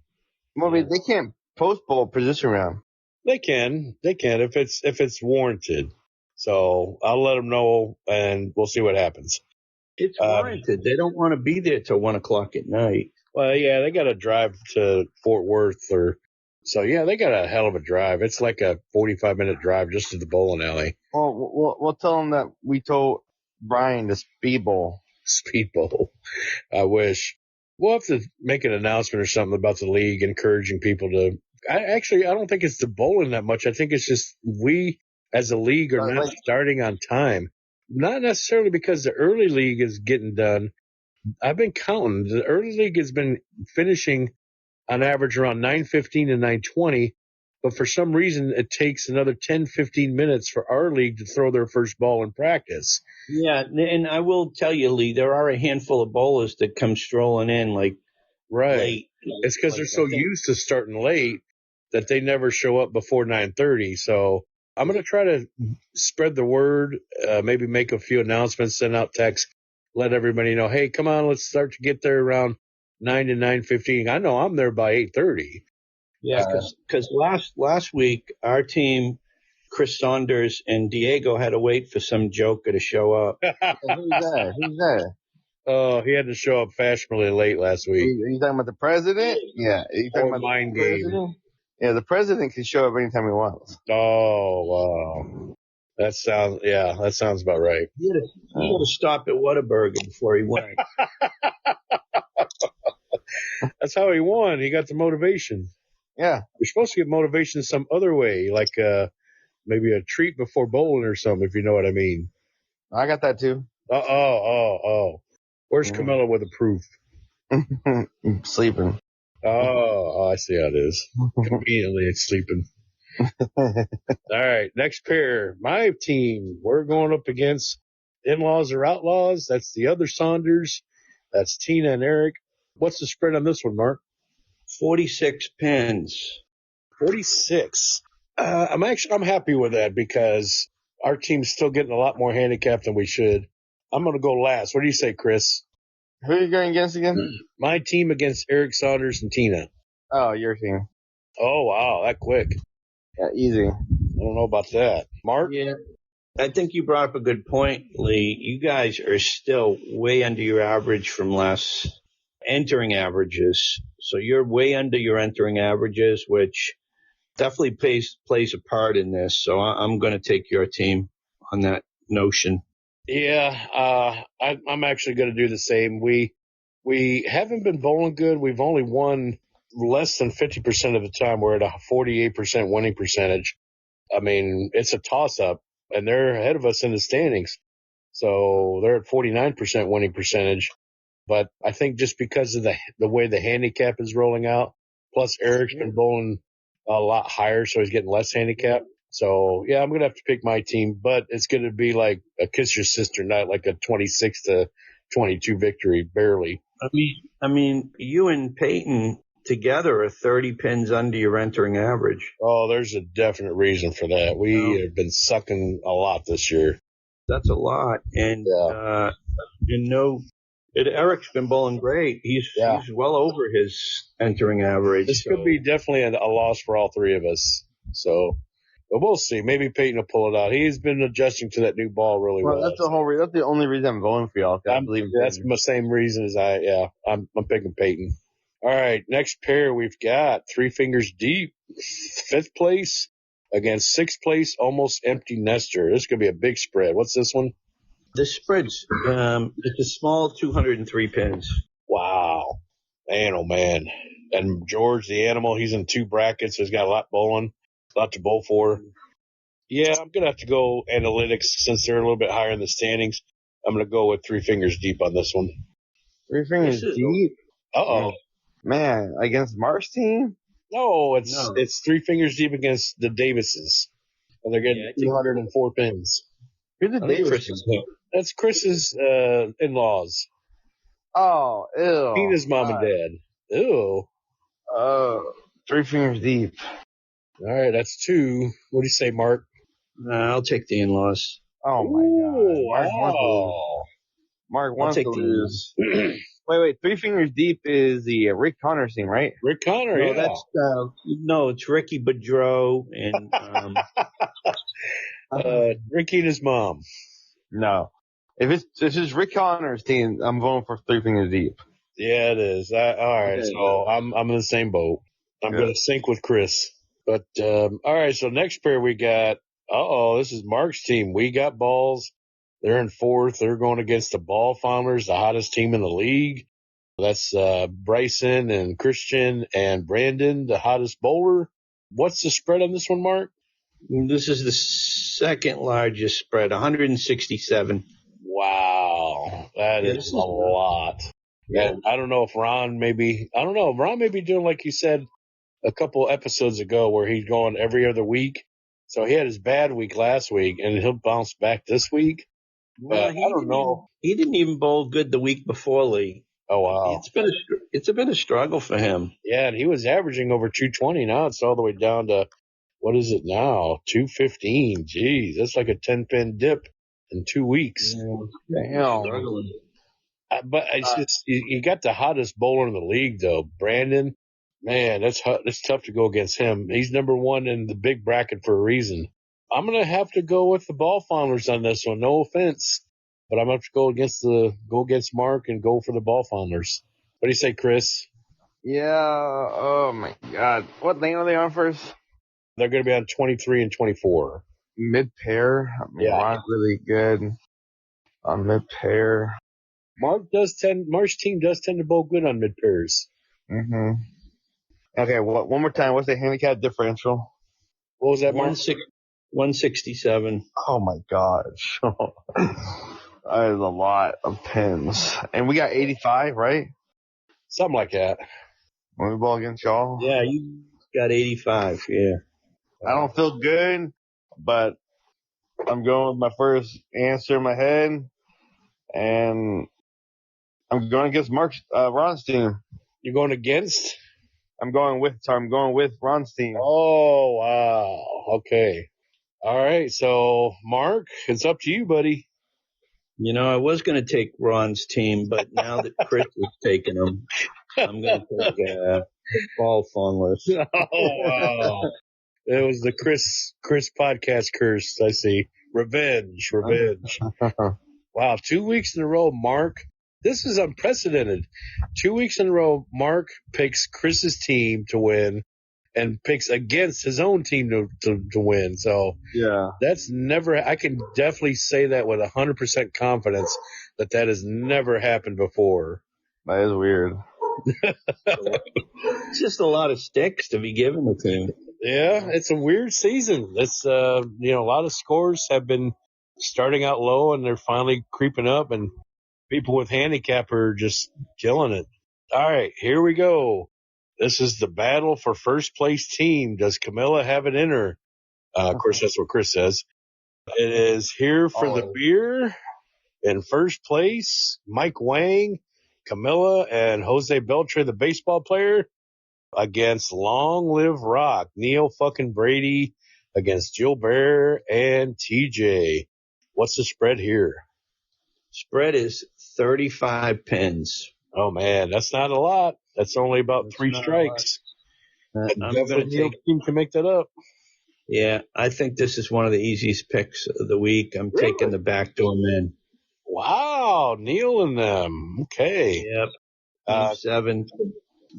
Well, they can't post bowl position round. They can if it's warranted. So I'll let them know, and we'll see what happens. It's warranted. They don't want to be there till 1 o'clock at night. Well, yeah, they got to drive to Fort Worth so yeah, they got a hell of a drive. It's like a 45-minute drive just to the bowling alley. Well, we'll tell them that we told Brian to speed bowl. Speed bowl. I wish. We'll have to make an announcement or something about the league encouraging people to. I don't think it's the bowling that much. I think it's just we as a league are not starting on time. Not necessarily because the early league is getting done. I've been counting. The early league has been finishing on average around 9:15 and 9:20, but for some reason it takes another 10-15 minutes for our league to throw their first ball in practice. Yeah, and I will tell you, Lee, there are a handful of bowlers that come strolling in late. It's because they're so used to starting late that they never show up before 9:30. So I'm going to try to spread the word, maybe make a few announcements, send out texts, let everybody know, hey, come on, let's start to get there around 9 to 9:15. I know I'm there by 8:30. Yeah, because last week our team, Chris Saunders and Diego, had to wait for some joker to show up. Who's that? Oh, he had to show up fashionably late last week. Are you talking about the president? Yeah. Are you talking about mind the game? president? Yeah, the president can show up anytime he wants. Oh, wow. That sounds about right. He had to stop at Whataburger before he went. That's how he won. He got the motivation. Yeah. You're supposed to get motivation some other way, like maybe a treat before bowling or something, if you know what I mean. I got that too. Where's Camilla with the proof? Sleeping. Oh, I see how it is. Conveniently, it's sleeping. All right, next pair. My team. We're going up against In-Laws or Outlaws. That's the other Saunders. That's Tina and Eric. What's the spread on this one, Mark? 46 pins. 46. I'm happy with that because our team's still getting a lot more handicap than we should. I'm going to go last. What do you say, Chris? Who are you going against again? My team against Eric Saunders and Tina. Oh, your team. Oh, wow, that quick. Yeah, easy. I don't know about that. Mark? Yeah. I think you brought up a good point, Lee. You guys are still way under your average from last entering averages. So you're way under your entering averages, which definitely plays a part in this. So I'm going to take your team on that notion. Yeah, I'm actually going to do the same. We haven't been bowling good. We've only won less than 50% of the time. We're at a 48% winning percentage. I mean, it's a toss-up, and they're ahead of us in the standings. So they're at 49% winning percentage. But I think just because of the way the handicap is rolling out, plus Eric's been bowling a lot higher, so he's getting less handicap. So, yeah, I'm going to have to pick my team, but it's going to be like a kiss your sister night, like a 26-22 victory, barely. I mean, you and Peyton together are 30 pins under your entering average. Oh, there's a definite reason for that. We have been sucking a lot this year. That's a lot. And, Eric's been bowling great. He's well over his entering average. This could be definitely a loss for all three of us. So, but we'll see. Maybe Peyton will pull it out. He's been adjusting to that new ball really well. That's the only reason I'm going for y'all. That's the same reason as I'm picking Peyton. All right, next pair we've got Three Fingers Deep, 5th place against 6th place, Almost Empty Nester. This is going to be a big spread. What's this one? This spread's it's a small 203 pins. Wow. Man, oh man. And George, the animal, he's in 2 brackets, so he's got a lot to bowl for. Yeah, I'm going to have to go analytics since they're a little bit higher in the standings. I'm going to go with Three Fingers Deep on this one. Three Fingers Deep? Uh-oh. Man, against Mark's team? No, it's Three Fingers Deep against the Davises. And they're getting 204 pins. Who's the Davises? That's Chris's in-laws. Oh, ew. Tina's mom and dad. Ew. Three Fingers Deep. All right, that's 2. What do you say, Mark? I'll take the in-laws. Oh, my God. Mark wants to lose. Wait. Three Fingers Deep is the Rick Connors team, right? Rick Connor, no, yeah. That's, it's Ricky Boudreau and Ricky and his mom. No. If it's Rick Connors team, I'm voting for Three Fingers Deep. Yeah, it is. All right, okay, so I'm in the same boat. I'm going to sync with Chris. But, all right, so next pair we got, this is Mark's team. We Got Balls. They're in 4th. They're going against the Ball Founders, the hottest team in the league. That's Bryson and Christian and Brandon, the hottest bowler. What's the spread on this one, Mark? This is the second largest spread, 167. Wow, that is a lot. Yeah. And I don't know if Ron may be doing like you said a couple episodes ago where he's going every other week. So he had his bad week last week and he'll bounce back this week. But I don't know. He didn't even bowl good the week before, Lee. Oh, wow. It's been a struggle for him. Yeah, and he was averaging over 220. Now it's all the way down to, what is it now? 215. Jeez, that's like a 10-pin dip in 2 weeks. Damn. But it's just, you got the hottest bowler in the league, though. Brandon, man, that's tough to go against him. He's number 1 in the big bracket for a reason. I'm going to have to go with the Ball Founders on this one. No offense, but I'm going to have to go against Mark and go for the Ball Founders. What do you say, Chris? Yeah. Oh my God. What lane are they on first? They're going to be on 23 and 24. Mid pair. Yeah. Ron's really good on mid pair. Mark's team does tend to bowl good on mid pairs. Mm-hmm. Okay. One more time. What's the handicap differential? What was that, Mark? 167. Oh my gosh. That is a lot of pins. And we got 85, right? Something like that. When we ball against y'all? Yeah, you got 85, yeah. I don't feel good, but I'm going with my first answer in my head. And I'm going against Ron's team. You're going against? I'm going with Ron's team. Oh, wow. Okay. All right. So, Mark, it's up to you, buddy. You know, I was going to take Ron's team, but now that Chris is taking him, I'm going to take Ball Founders. Oh, wow. It was the Chris podcast curse, I see. Revenge. Wow, 2 weeks in a row, Mark. This is unprecedented. 2 weeks in a row, Mark picks Chris's team to win and picks against his own team to win. So yeah, that's never, I can definitely say that with 100% confidence that has never happened before. That is weird. It's just a lot of sticks to be given the team. Yeah, it's a weird season. It's, a lot of scores have been starting out low and they're finally creeping up, and people with handicap are just killing it. All right, here we go. This is the battle for first place team. Does Camilla have it in her? Of course, that's what Chris says. It is Here for the Beer in first place. Mike Wang, Camilla, and Jose Beltre, the baseball player, against Long Live Rock. Neil fucking Brady against Gilbert and TJ. What's the spread here? Spread is 35 pins. Oh, man, that's not a lot. That's only about That's 3 not a strikes. I'm Definitely going to take. team can make that up. Yeah, I think this is one of the easiest picks of the week. I'm Really? taking the backdoor men. Wow, Neil and them. Okay. Yep. Team 7.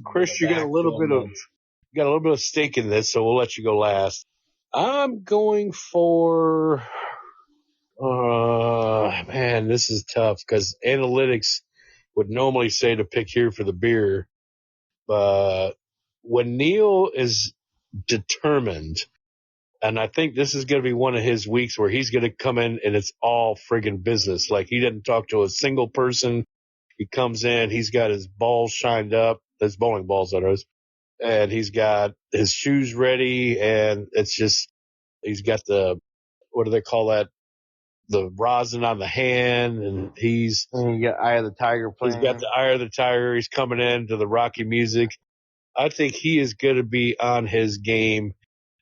Chris, you got a little bit of stake in this, so we'll let you go last. I'm going for, man, this is tough because analytics would normally say to pick here for the beer. But when Neil is determined, and I think this is going to be one of his weeks where he's going to come in and it's all friggin' business. Like he didn't talk to a single person. He comes in, he's got his balls shined up, his bowling balls, that is, and he's got his shoes ready, and it's just, he's got the, what do they call that? The rosin on the hand, and you got Eye of the Tiger playing. He's got the Eye of the Tiger. He's coming in to the Rocky music. I think he is going to be on his game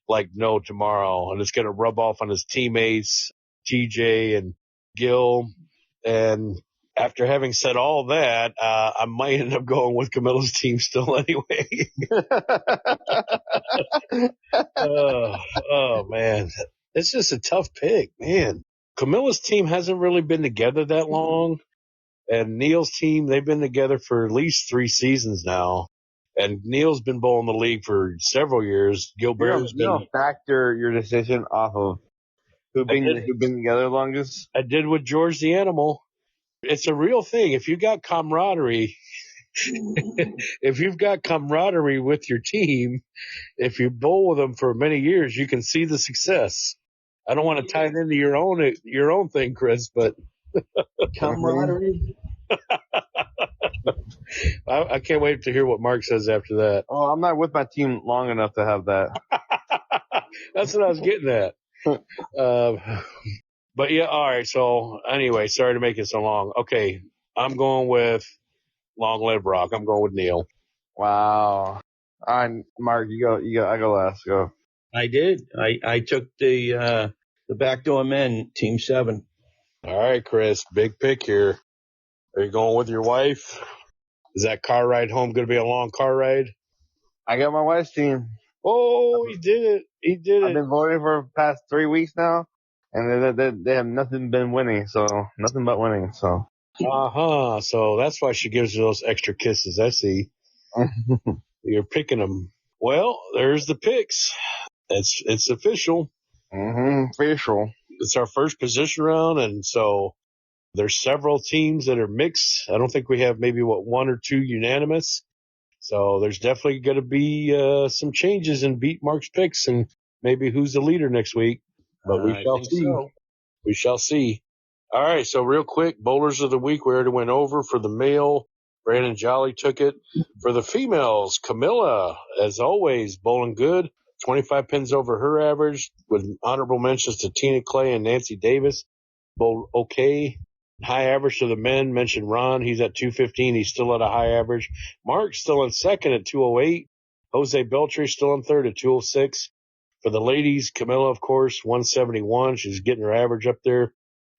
like no tomorrow, and it's going to rub off on his teammates, TJ and Gil. And after having said all that, I might end up going with Camilla's team still anyway. Oh, man. It's just a tough pick, man. Camilla's team hasn't really been together that long. And Neil's team, they've been together for at least 3 seasons now. And Neil's been bowling the league for several years. Gilbert's you don't factor your decision off of who've been together longest. I did with George the Animal. It's a real thing. If you got camaraderie, if you've got camaraderie with your team, if you bowl with them for many years, you can see the success. I don't want to tie it into your own thing, Chris, but camaraderie. I can't wait to hear what Mark says after that. Oh, I'm not with my team long enough to have that. That's what I was getting at. But yeah, all right. So anyway, sorry to make it so long. Okay, I'm going with Long Live Rock. I'm going with Neil. Wow. All right, Mark, you go. I go last. Go. I did. I took the backdoor men, team 7. All right, Chris, big pick here. Are you going with your wife? Is that car ride home going to be a long car ride? I got my wife's team. Oh, he did it. He did it. I've been voting for the past 3 weeks now, and they have nothing but winning. So. So that's why she gives you those extra kisses. I see. You're picking them. Well, there's the picks. It's official. Official. It's our first position round, and so there's several teams that are mixed. I don't think we have maybe 1 or 2 unanimous. So there's definitely going to be some changes in Beat Mark's picks and maybe who's the leader next week. But we shall see. So. We shall see. All right, so real quick, bowlers of the week, we already went over. For the male, Brandon Jolly took it. For the females, Camilla, as always, bowling good. 25 pins over her average, with honorable mentions to Tina Clay and Nancy Davis. Bowled okay. High average to the men, mentioned Ron. He's at 215. He's still at a high average. Mark's still in second at 208. Jose Beltry still in third at 206. For the ladies, Camilla, of course, 171. She's getting her average up there.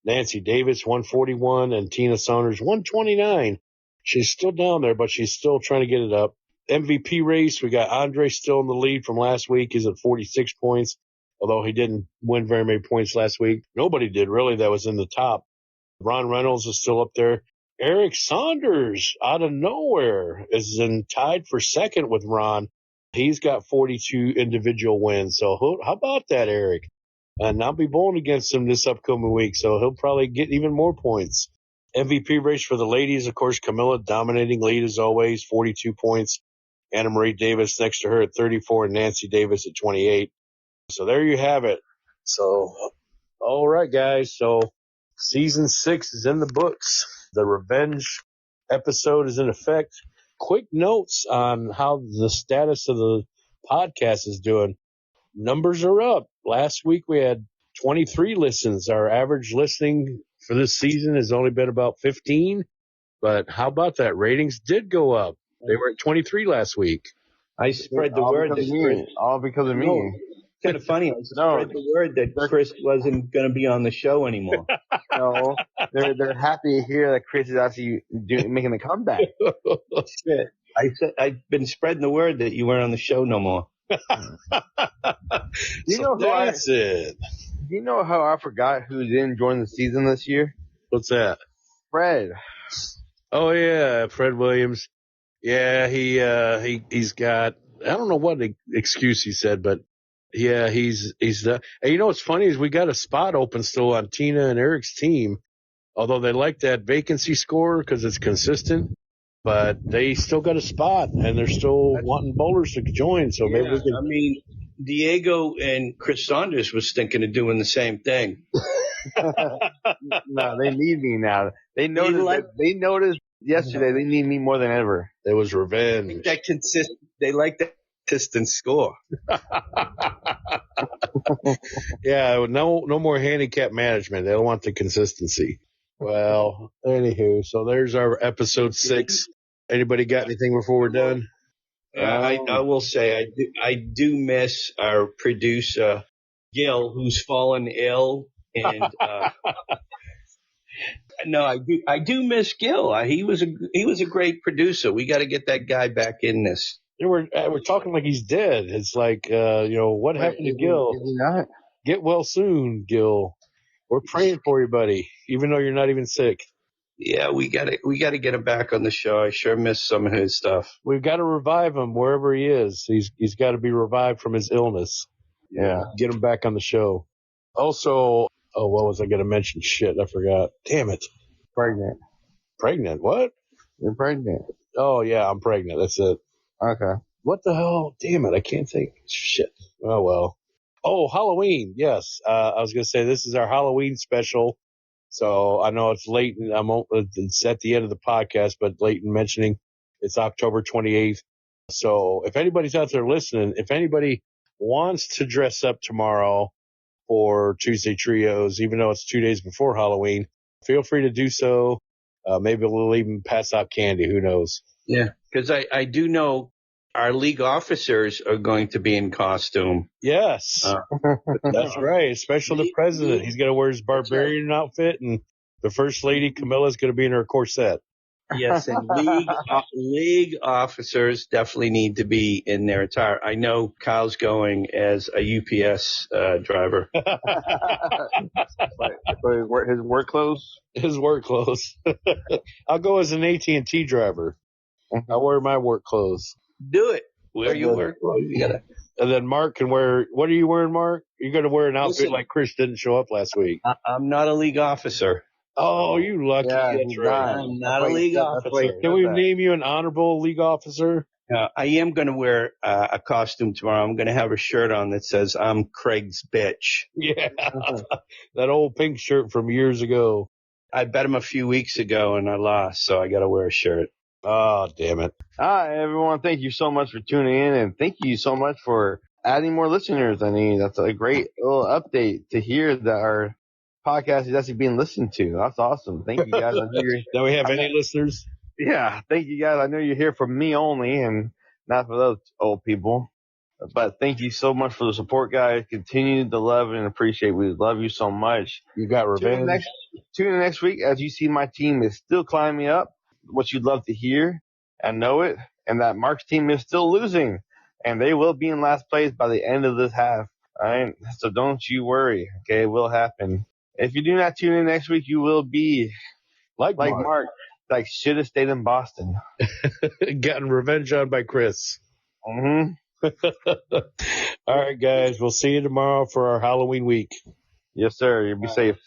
Nancy Davis, 141. And Tina Saunders, 129. She's still down there, but she's still trying to get it up. MVP race, we got Andre still in the lead from last week. He's at 46 points, although he didn't win very many points last week. Nobody did, really, that was in the top. Ron Reynolds is still up there. Eric Saunders, out of nowhere, is tied for second with Ron. He's got 42 individual wins. So how about that, Eric? And I'll be bowling against him this upcoming week, so he'll probably get even more points. MVP race for the ladies, of course, Camilla dominating lead as always, 42 points. Anna Marie Davis next to her at 34, and Nancy Davis at 28. So there you have it. So, all right, guys. So season 6 is in the books. The revenge episode is in effect. Quick notes on how the status of the podcast is doing. Numbers are up. Last week we had 23 listens. Our average listening for this season has only been about 15. But how about that? Ratings did go up. They were at 23 last week. I spread the word. All because of me. kind of funny. I spread the word that Chris wasn't going to be on the show anymore. No, they're happy to hear that Chris is actually making a comeback. Shit. I've been spreading the word that you weren't on the show no more. You know that's it. Do you know how I forgot who didn't join the season this year? What's that? Fred. Oh yeah, Fred Williams. Yeah, he's got, I don't know what excuse he said, but yeah, he's the, and you know what's funny is we got a spot open still on Tina and Eric's team, although they like that vacancy score because it's consistent, but they still got a spot and they're still wanting bowlers to join. So maybe we can. I mean, Diego and Chris Saunders was thinking of doing the same thing. No, they need me now. They noticed yesterday they need me more than ever. It was revenge. They like that consistent score. Yeah, no more handicap management. They don't want the consistency. Well, anywho, so there's our episode 6. Anybody got anything before we're done? I will say I do miss our producer Gil, who's fallen ill, and no, I do miss Gil. He was a great producer. We got to get that guy back in this. We're talking like he's dead. It's like what happened to Gil? Is he not? Get well soon, Gil. We're praying for you, buddy, even though you're not even sick. Yeah, we got to get him back on the show. I sure miss some of his stuff. We've got to revive him wherever he is. He's got to be revived from his illness. Yeah. Get him back on the show. Also, what was I going to mention? Shit, I forgot. Damn it. Pregnant. Pregnant? What? You're pregnant. Oh, yeah, I'm pregnant. That's it. Okay. What the hell? Damn it, I can't think. Shit. Oh, well. Oh, Halloween. Yes. I was going to say this is our Halloween special. So I know it's late, and it's at the end of the podcast, but late in mentioning it's October 28th. So if anybody's out there listening, if anybody wants to dress up tomorrow for Tuesday Trios, even though it's 2 days before Halloween, feel free to do so. Maybe we'll even pass out candy. Who knows? Yeah, because I do know our league officers are going to be in costume. Yes, that's right. Especially the president. He's going to wear his barbarian outfit, and the first lady, Camilla's going to be in her corset. Yes, and league officers definitely need to be in their attire. I know Kyle's going as a UPS driver. His work clothes? His work clothes. I'll go as an AT&T driver. I'll wear my work clothes. Do it. Wear your work clothes. You gotta. And then Mark can wear. What are you wearing, Mark? You're going to wear an outfit like Chris didn't show up last week. I'm not a league officer. Oh, you lucky. Yeah, that's right. I'm not a league officer. Can we name you an honorable league officer? I am going to wear a costume tomorrow. I'm going to have a shirt on that says "I'm Craig's bitch." Yeah, that old pink shirt from years ago. I bet him a few weeks ago and I lost, so I got to wear a shirt. Oh, damn it. Hi, everyone. Thank you so much for tuning in, and thank you so much for adding more listeners. I mean, that's a great little update to hear that our podcast is actually being listened to. That's awesome. Thank you, guys. Do we have any listeners? Yeah, thank you, guys. I know you're here for me only and not for those old people. But thank you so much for the support, guys. Continue to love and appreciate. We love you so much. You got revenge. Tune in next week as you see my team is still climbing up, what you'd love to hear and know it, and that Mark's team is still losing, and they will be in last place by the end of this half. All right, so don't you worry. Okay, it will happen. If you do not tune in next week, you will be like Mark, like should have stayed in Boston. Gotten revenge on by Chris. Mm-hmm. All right, guys, we'll see you tomorrow for our Halloween week. Yes, sir. You'll be safe.